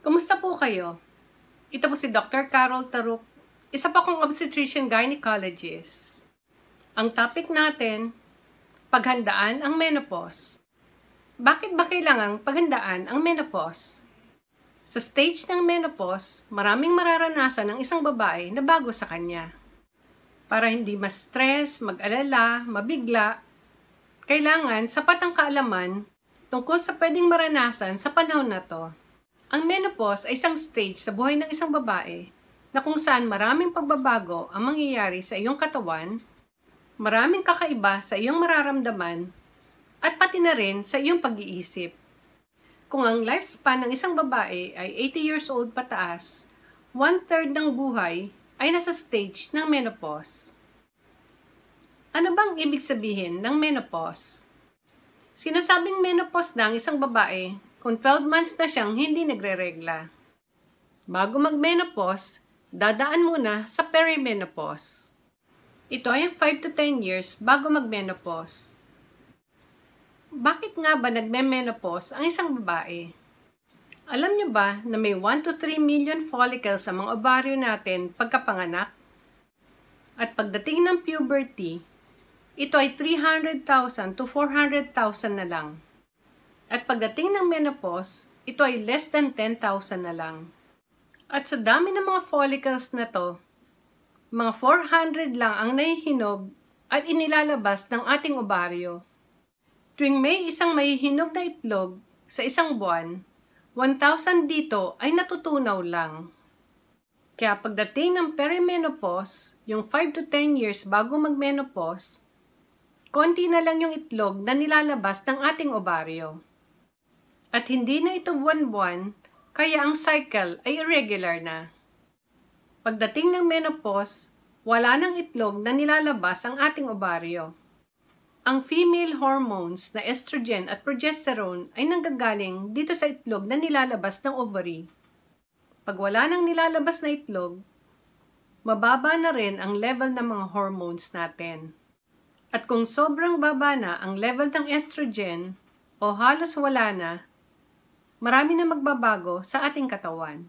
Kumusta po kayo? Ito po si Dr. Carol Taruk, isa pa kong obstetrician gynecologist. Ang topic natin, paghandaan ang menopause. Bakit ba kailangang paghandaan ang menopause? Sa stage ng menopause, maraming mararanasan ng isang babae na bago sa kanya. Para hindi ma-stress, mag-alala, mabigla, kailangan sapat ang kaalaman tungkol sa pwedeng maranasan sa panahon na to. Ang menopause ay isang stage sa buhay ng isang babae na kung saan maraming pagbabago ang mangyayari sa iyong katawan, maraming kakaiba sa iyong mararamdaman, at pati na rin sa iyong pag-iisip. Kung ang lifespan ng isang babae ay 80 years old pataas, 1/3 ng buhay ay nasa stage ng menopause. Ano bang ibig sabihin ng menopause? Sinasabing menopause na ang isang babae kung 12 months na siyang hindi nagre-regla. Bago mag-menopause, dadaan muna sa perimenopause. Ito ay 5 to 10 years bago mag-menopause. Bakit nga ba nagme-menopause ang isang babae? Alam niyo ba na may 1 to 3 million follicles sa mga ovaryo natin pagkapanganak? At pagdating ng puberty, ito ay 300,000 to 400,000 na lang. At pagdating ng menopause, ito ay less than 10,000 na lang. At sa dami ng mga follicles na to, mga 400 lang ang nahihinog at inilalabas ng ating ovaryo. Tuwing may isang mahihinog na itlog sa isang buwan, 1,000 dito ay natutunaw lang. Kaya pagdating ng perimenopause, yung 5 to 10 years bago mag-menopause, konti na lang yung itlog na nilalabas ng ating ovaryo. At hindi na ito buwan-buwan, kaya ang cycle ay irregular na. Pagdating ng menopause, wala nang itlog na nilalabas ang ating ovaryo. Ang female hormones na estrogen at progesterone ay nanggagaling dito sa itlog na nilalabas ng ovary. Pag wala nang nilalabas na itlog, mababa na rin ang level ng mga hormones natin. At kung sobrang baba na ang level ng estrogen o halos wala na, marami na magbabago sa ating katawan.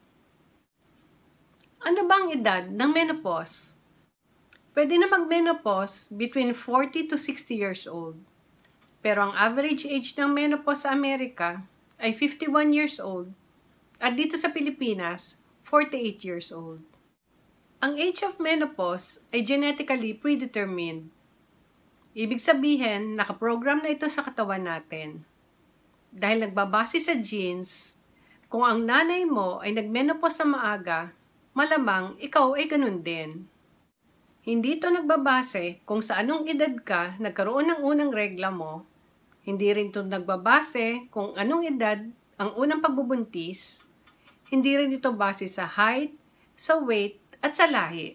Ano bang edad ng menopause? Pwede na mag-menopause between 40 to 60 years old. Pero ang average age ng menopause sa Amerika ay 51 years old at dito sa Pilipinas, 48 years old. Ang age of menopause ay genetically predetermined. Ibig sabihin, nakaprogram na ito sa katawan natin. Dahil nagbabase sa genes, kung ang nanay mo ay nagmenopause sa maaga, malamang ikaw ay ganun din. Hindi ito nagbabase kung sa anong edad ka nagkaroon ng unang regla mo. Hindi rin ito nagbabase kung anong edad ang unang pagbubuntis. Hindi rin ito base sa height, sa weight, at sa lahi.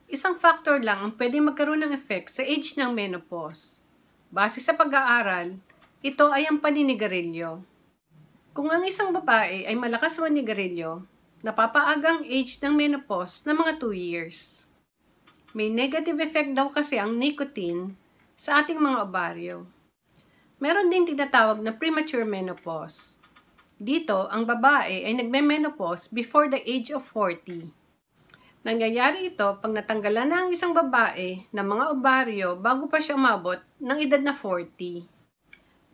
Isang factor lang ang pwedeng magkaroon ng effect sa age ng menopause. Base sa pag-aaral, ito ay ang paninigarilyo. Kung ang isang babae ay malakas manigarilyo, napapaagang age ng menopause na mga 2 years. May negative effect daw kasi ang nicotine sa ating mga ovaryo. Meron din tinatawag na premature menopause. Dito, ang babae ay nagme-menopause before the age of 40. Nangyayari ito pag natanggalan na ang isang babae ng mga ovaryo bago pa siya umabot ng edad na 40.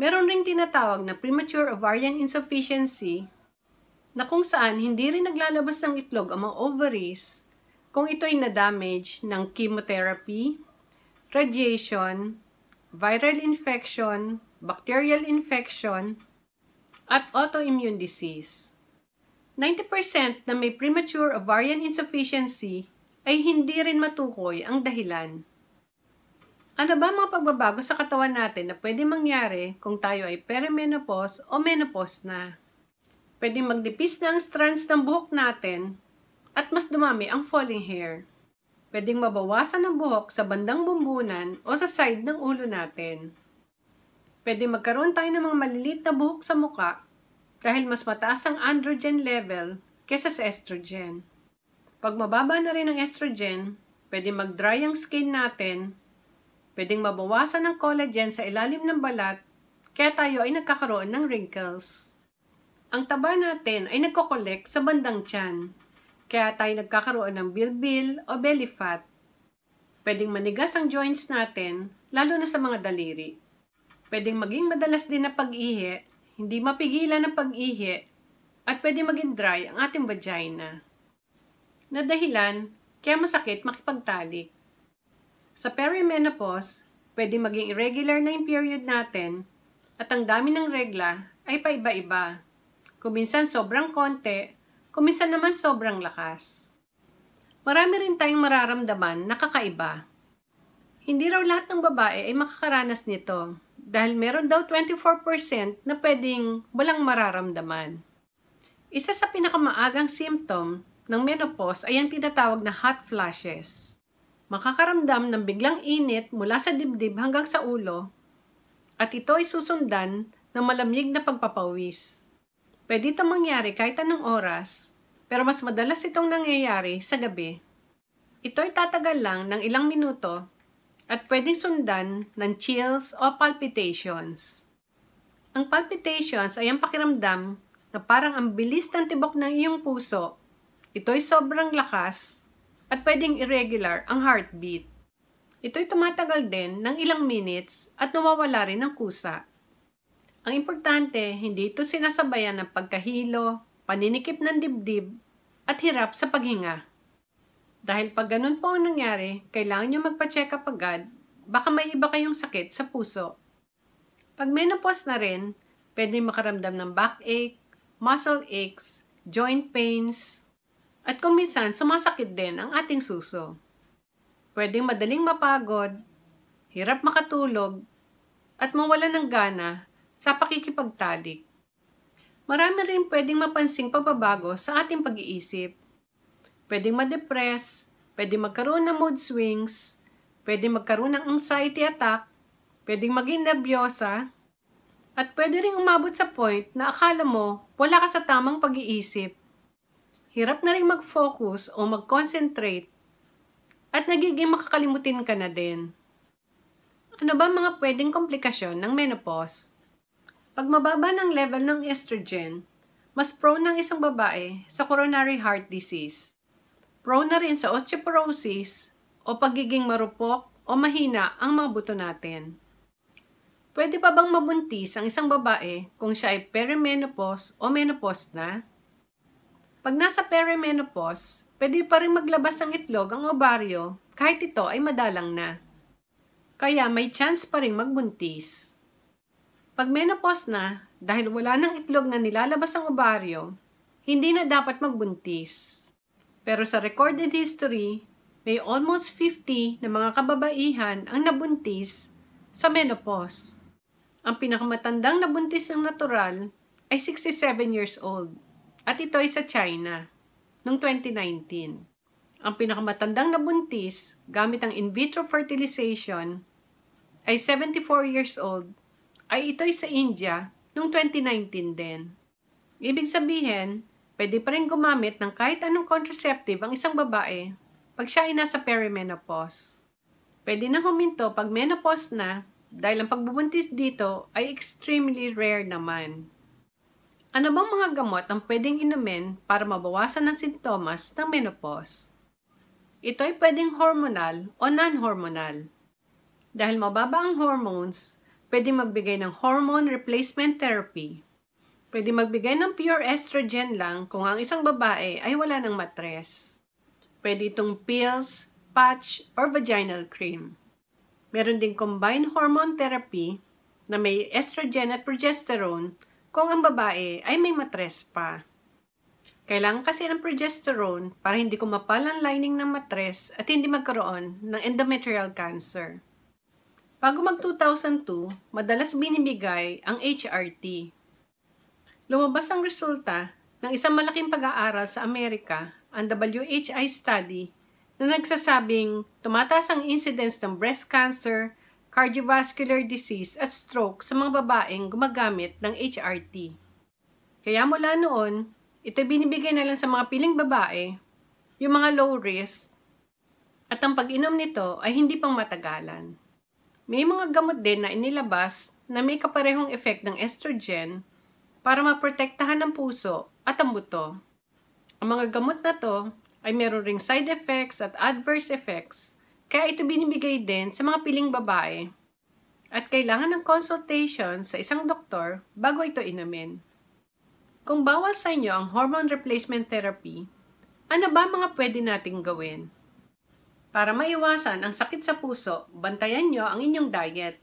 Meron ring tinatawag na premature ovarian insufficiency na kung saan hindi rin naglalabas ng itlog ang mga ovaries kung ito ay na-damage ng chemotherapy, radiation, viral infection, bacterial infection, at autoimmune disease. 90% na may premature ovarian insufficiency ay hindi rin matukoy ang dahilan. Ano ba mga pagbabago sa katawan natin na pwede mangyari kung tayo ay perimenopause o menopause na? Pwede magdipis na ang strands ng buhok natin at mas dumami ang falling hair. Pwedeng mabawasan ang buhok sa bandang bumbunan o sa side ng ulo natin. Pwede magkaroon tayo ng mga maliliit na buhok sa muka dahil mas mataas ang androgen level kesa sa estrogen. Pag mababa na rin ang estrogen, pwede mag-dry ang skin natin, pwedeng mabawasan ang collagen sa ilalim ng balat, kaya tayo ay nagkakaroon ng wrinkles. Ang taba natin ay nagko-collect sa bandang tiyan. Kaya tayo nagkakaroon ng bilbil o belly fat. Pwedeng manigas ang joints natin, lalo na sa mga daliri. Pwedeng maging madalas din na pag-ihi, hindi mapigilan ang pag-ihi, at pwedeng maging dry ang ating vagina. Na dahilan, kaya masakit makipagtalik. Sa perimenopause, pwedeng maging irregular na yung period natin, at ang dami ng regla ay paiba-iba. Kuminsan sobrang konti, kuminsan naman sobrang lakas. Marami rin tayong mararamdaman na kakaiba. Hindi raw lahat ng babae ay makakaranas nito dahil meron daw 24% na pwedeng walang mararamdaman. Isa sa pinakamaagang symptom ng menopause ay ang tinatawag na hot flashes. Makakaramdam ng biglang init mula sa dibdib hanggang sa ulo at ito ay susundan ng malamig na pagpapawis. Pwede itong mangyari kahit anong oras, pero mas madalas itong nangyayari sa gabi. Ito ay tatagal lang ng ilang minuto at pwedeng sundan ng chills o palpitations. Ang palpitations ay ang pakiramdam na parang ang bilis ng tibok ng iyong puso. Ito ay sobrang lakas at pwedeng irregular ang heartbeat. Ito ay tumatagal din ng ilang minutes at nawawala rin ng kusa. Ang importante, hindi ito sinasabayan ng pagkahilo, paninikip ng dibdib, at hirap sa paghinga. Dahil pag ganun po ang nangyari, kailangan nyo magpa-check up agad, baka may iba kayong sakit sa puso. Pag menopause na rin, pwede makaramdam ng backache, muscle aches, joint pains, at kung minsan sumasakit din ang ating suso. Pwedeng madaling mapagod, hirap makatulog, at mawala ng gana sa pakikipagtalik. Marami rin pwedeng mapansing pagbabago sa ating pag-iisip. Pwedeng ma-depress, pwedeng magkaroon ng mood swings, pwedeng magkaroon ng anxiety attack, pwedeng maging nervyosa, at pwede rin umabot sa point na akala mo wala ka sa tamang pag-iisip. Hirap na rin mag-focus o mag-concentrate, at nagiging makakalimutin ka na din. Ano ba mga pwedeng komplikasyon ng menopause? Pag mababa ng level ng estrogen, mas prone ng isang babae sa coronary heart disease. Prone na rin sa osteoporosis o pagiging marupok o mahina ang mga buto natin. Pwede pa bang mabuntis ang isang babae kung siya ay perimenopause o menopause na? Pag nasa perimenopause, pwede pa rin maglabas ng itlog ang ovaryo kahit ito ay madalang na. Kaya may chance pa rin magbuntis. Pag menopause na, dahil wala ng itlog na nilalabas ang ovaryo, hindi na dapat magbuntis. Pero sa recorded history, may almost 50 na mga kababaihan ang nabuntis sa menopause. Ang pinakamatandang nabuntis ng natural ay 67 years old at ito ay sa China noong 2019. Ang pinakamatandang nabuntis gamit ang in vitro fertilization ay 74 years old ay ito'y sa India noong 2019 din. Ibig sabihin, pwede pa rin gumamit ng kahit anong contraceptive ang isang babae pag siya ay nasa perimenopause. Pwede na huminto pag menopause na dahil ang pagbubuntis dito ay extremely rare naman. Ano bang mga gamot ang pwedeng inumin para mabawasan ang sintomas ng menopause? Ito ay pwedeng hormonal o non-hormonal. Dahil mababa ang hormones, pwede magbigay ng hormone replacement therapy. Pwede magbigay ng pure estrogen lang kung ang isang babae ay wala ng matres. Pwede itong pills, patch, or vaginal cream. Meron ding combined hormone therapy na may estrogen at progesterone kung ang babae ay may matres pa. Kailangan kasi ng progesterone para hindi kumapal ang lining ng matres at hindi magkaroon ng endometrial cancer. Bago mag-2002, madalas binibigay ang HRT. Lumabas ang resulta ng isang malaking pag-aaral sa Amerika, ang WHI study, na nagsasabing tumataas ang incidence ng breast cancer, cardiovascular disease at stroke sa mga babaeng gumagamit ng HRT. Kaya mula noon, ito binibigay na lang sa mga piling babae, yung mga low risk, at ang pag-inom nito ay hindi pang matagalan. May mga gamot din na inilabas na may kaparehong effect ng estrogen para maprotektahan ang puso at ang buto. Ang mga gamot na to ay meron ring side effects at adverse effects, kaya ito binibigay din sa mga piling babae. At kailangan ng consultation sa isang doktor bago ito inumin. Kung bawal sa inyo ang hormone replacement therapy, ano ba mga pwede nating gawin? Para maiwasan ang sakit sa puso, bantayan nyo ang inyong diet.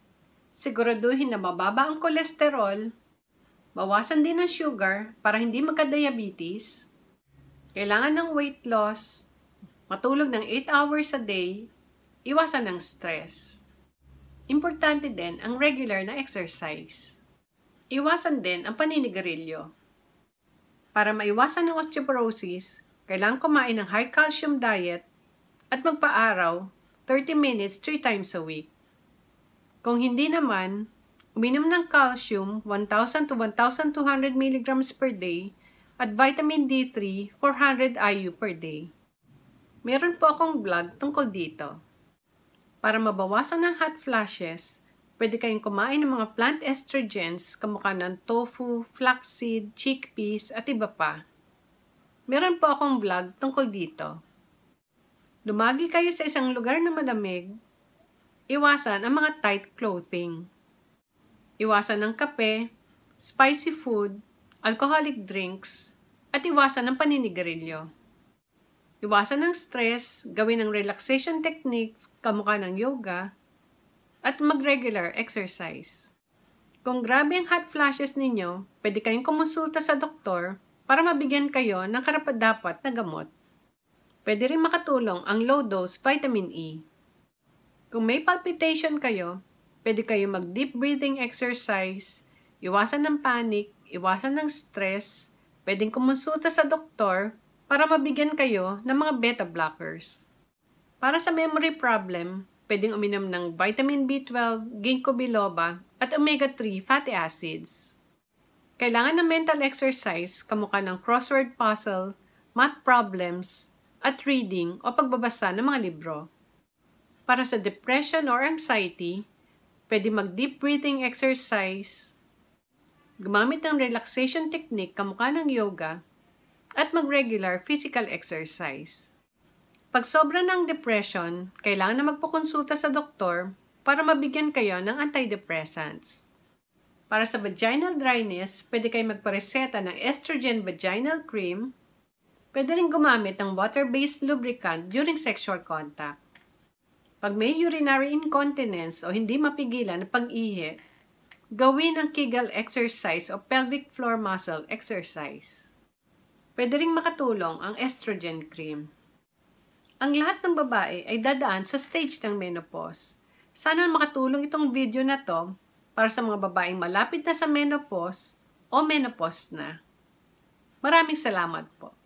Siguraduhin na mababa ang kolesterol, bawasan din ang sugar para hindi magka-diabetes, kailangan ng weight loss, matulog ng 8 hours a day, iwasan ng stress. Importante din ang regular na exercise. Iwasan din ang paninigarilyo. Para maiwasan ang osteoporosis, kailangan kumain ng high calcium diet at magpa-araw 30 minutes 3 times a week. Kung hindi naman, uminom ng calcium 1,000 to 1,200 mg per day at vitamin D3 400 IU per day. Meron po akong vlog tungkol dito. Para mabawasan ang hot flashes, pwede kayong kumain ng mga plant estrogens kamukha ng tofu, flaxseed, chickpeas at iba pa. Meron po akong vlog tungkol dito. Lumagi kayo sa isang lugar na malamig, iwasan ang mga tight clothing. Iwasan ng kape, spicy food, alcoholic drinks, at iwasan ng paninigarilyo. Iwasan ng stress, gawin ng relaxation techniques kamukha ng yoga, at mag-regular exercise. Kung grabe ang hot flashes ninyo, pwede kayong kumonsulta sa doktor para mabigyan kayo ng karapat-dapat na gamot. Pwede rin makatulong ang low-dose vitamin E. Kung may palpitation kayo, pwede kayo mag-deep breathing exercise, iwasan ng panic, iwasan ng stress, pwedeng kumonsulta sa doktor para mabigyan kayo ng mga beta blockers. Para sa memory problem, pwedeng uminom ng vitamin B12, ginkgo biloba, at omega-3 fatty acids. Kailangan ng mental exercise kamukha ng crossword puzzle, math problems, at reading o pagbabasa ng mga libro. Para sa depression or anxiety, pwede mag-deep breathing exercise, gumamit ng relaxation technique kamukha ng yoga, at mag-regular physical exercise. Pag sobra ng depression, kailangan na magpakonsulta sa doktor para mabigyan kayo ng antidepressants. Para sa vaginal dryness, pwede kayo magpareseta ng estrogen vaginal cream. Pwede rin gumamit ng water-based lubricant during sexual contact. Pag may urinary incontinence o hindi mapigilan ang pag-ihi, gawin ang Kegel exercise o pelvic floor muscle exercise. Pwede ring makatulong ang estrogen cream. Ang lahat ng babae ay dadaan sa stage ng menopause. Sana makatulong itong video na to para sa mga babaeng malapit na sa menopause o menopause na. Maraming salamat po.